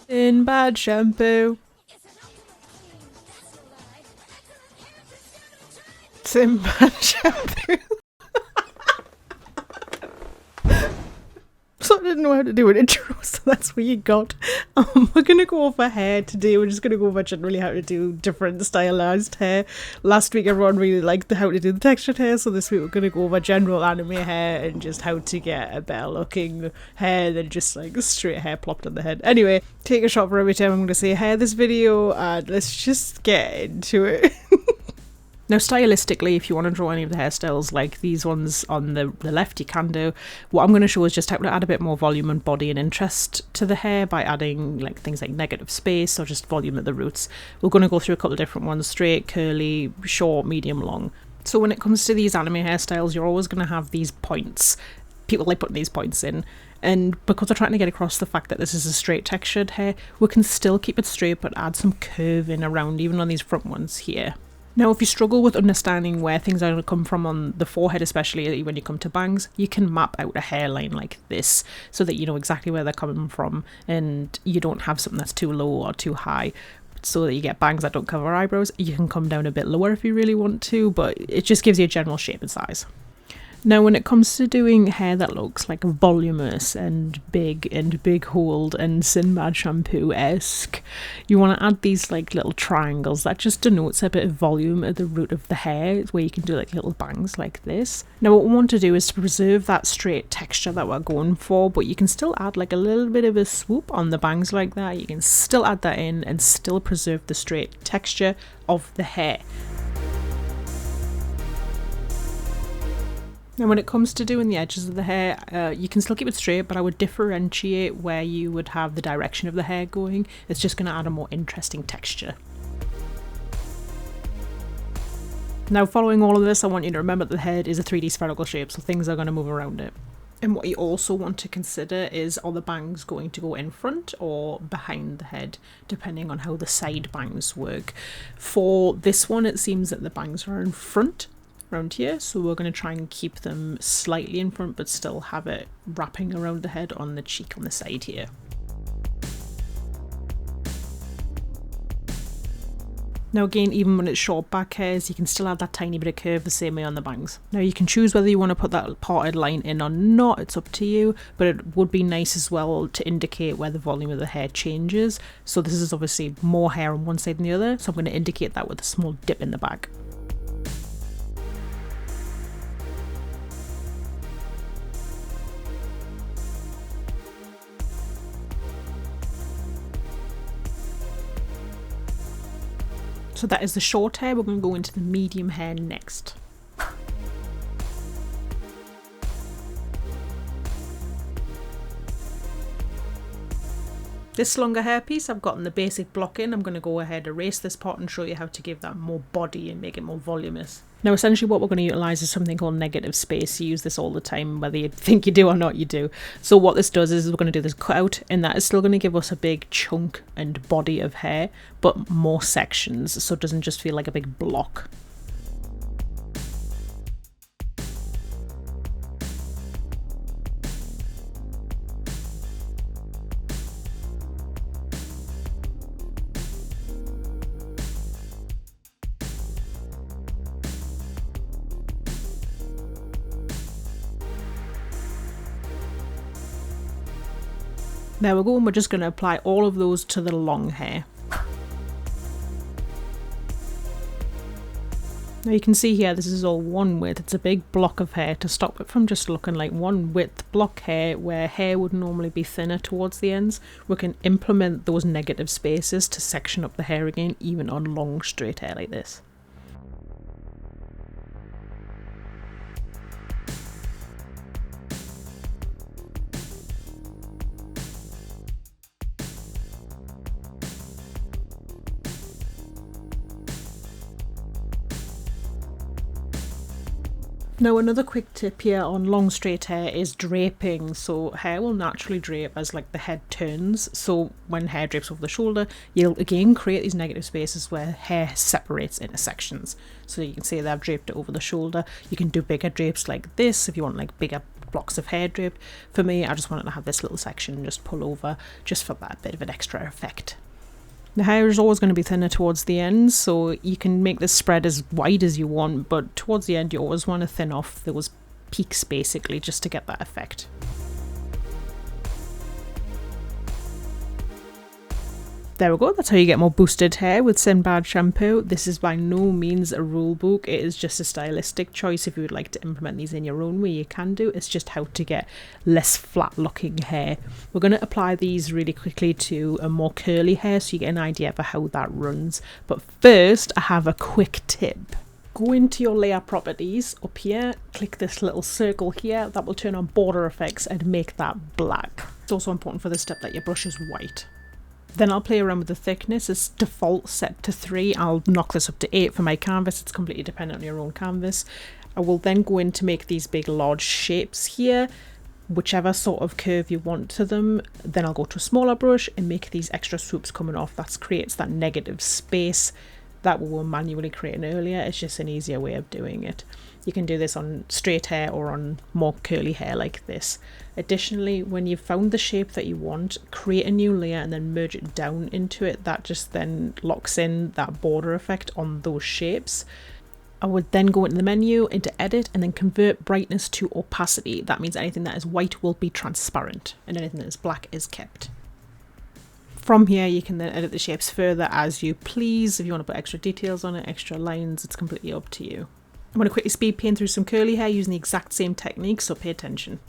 SiNbAD ShAmPoO. SiNbAD ShAmPoO. So I didn't know how to do an intro, so that's what you got. We're going to go over hair today. We're just going to go over generally how to do different stylized hair. Last week everyone really liked how to do the textured hair, so this week we're going to go over general anime hair and just how to get a better looking hair than just like straight hair plopped on the head. Anyway, take a shot for every time I'm going to say hair this video, and let's just get into it. Now stylistically, if you want to draw any of the hairstyles like these ones on the left, you can do. What I'm going to show is just how to add a bit more volume and body and interest to the hair by adding like things like negative space or just volume at the roots. We're going to go through a couple of different ones: straight, curly, short, medium, long. So when it comes to these anime hairstyles, you're always going to have these points. People like putting these points in. And because we're trying to get across the fact that this is a straight textured hair, we can still keep it straight but add some curve in around, even on these front ones here. Now, if you struggle with understanding where things are going to come from on the forehead, especially when you come to bangs, you can map out a hairline like this so that you know exactly where they're coming from and you don't have something that's too low or too high, so that you get bangs that don't cover eyebrows. You can come down a bit lower if you really want to, but it just gives you a general shape and size. Now, when it comes to doing hair that looks like voluminous and big holed and SiNbAD ShAmPoO-esque, you want to add these like little triangles. That just denotes a bit of volume at the root of the hair, where you can do like little bangs like this. Now, what we want to do is to preserve that straight texture that we're going for, but you can still add like a little bit of a swoop on the bangs like that. You can still add that in and still preserve the straight texture of the hair. Now, when it comes to doing the edges of the hair, you can still keep it straight, but I would differentiate where you would have the direction of the hair going. It's just going to add a more interesting texture. Now, following all of this, I want you to remember that the head is a 3D spherical shape, so things are going to move around it. And what you also want to consider is, are the bangs going to go in front or behind the head, depending on how the side bangs work. For this one, it seems that the bangs are in front, around here, so we're going to try and keep them slightly in front but still have it wrapping around the head on the cheek on the side here. Now again, even when it's short back hairs, you can still add that tiny bit of curve the same way on the bangs. Now you can choose whether you want to put that parted line in or not, it's up to you, but it would be nice as well to indicate where the volume of the hair changes. So this is obviously more hair on one side than the other, so I'm going to indicate that with a small dip in the back. So that is the short hair. We're going to go into the medium hair next. This longer hair piece, I've gotten the basic block in. I'm going to go ahead, erase this part and show you how to give that more body and make it more voluminous. Now essentially what we're going to utilise is something called negative space. You use this all the time, whether you think you do or not, you do. So what this does is we're going to do this cutout, and that is still going to give us a big chunk and body of hair, but more sections, so it doesn't just feel like a big block. There we go, and we're just going to apply all of those to the long hair. Now you can see here, this is all one width. It's a big block of hair to stop it from just looking like one width block hair, where hair would normally be thinner towards the ends. We can implement those negative spaces to section up the hair again, even on long straight hair like this. Now another quick tip here on long straight hair is draping. So hair will naturally drape as like the head turns, so when hair drapes over the shoulder, you'll again create these negative spaces where hair separates into sections. So you can see that I've draped it over the shoulder. You can do bigger drapes like this if you want like bigger blocks of hair draped. For me, I just wanted to have this little section and just pull over just for that bit of an extra effect. The hair is always going to be thinner towards the end, so you can make this spread as wide as you want, but towards the end you always want to thin off those peaks basically just to get that effect. There we go, that's how you get more boosted hair with SiNbAd shampoo. This is by no means a rule book, it is just a stylistic choice. If you would like to implement these in your own way, you can do. It's just how to get less flat looking hair. We're going to apply these really quickly to a more curly hair so you get an idea of how that runs. But first, I have a quick tip. Go into your layer properties up here, click this little circle here, that will turn on border effects and make that black. It's also important for this step that your brush is white. Then I'll play around with the thickness. It's default set to 3. I'll knock this up to 8 for my canvas. It's completely dependent on your own canvas. I will then go in to make these big large shapes here, whichever sort of curve you want to them. Then I'll go to a smaller brush and make these extra swoops coming off. That creates that negative space that we were manually creating earlier. It's just an easier way of doing it. You can do this on straight hair or on more curly hair like this. Additionally, when you've found the shape that you want, create a new layer and then merge it down into it. That just then locks in that border effect on those shapes. I would then go into the menu, into edit, and then convert brightness to opacity. That means anything that is white will be transparent and anything that is black is kept. From here you can then edit the shapes further as you please. If you want to put extra details on it, extra lines, it's completely up to you. I'm going to quickly speed paint through some curly hair using the exact same technique, so pay attention.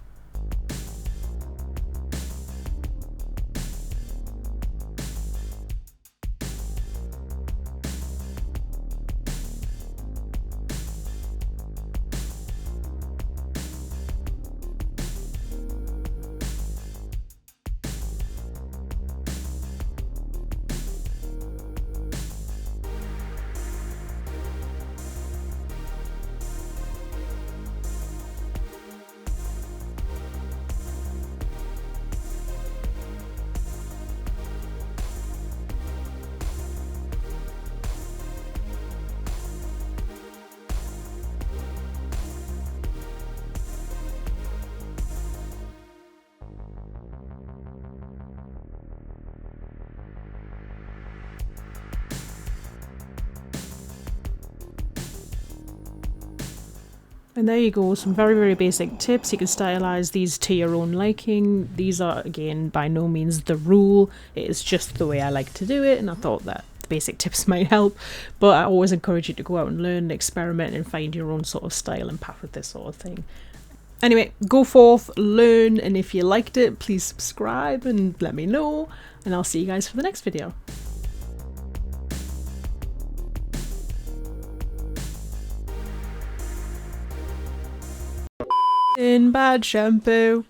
And there you go, some very, very basic tips. You can stylize these to your own liking. These are, again, by no means the rule. It is just the way I like to do it, and I thought that the basic tips might help. But I always encourage you to go out and learn and experiment and find your own sort of style and path with this sort of thing. Anyway, go forth, learn, and if you liked it, please subscribe and let me know. And I'll see you guys for the next video. SiNbAd shampoo.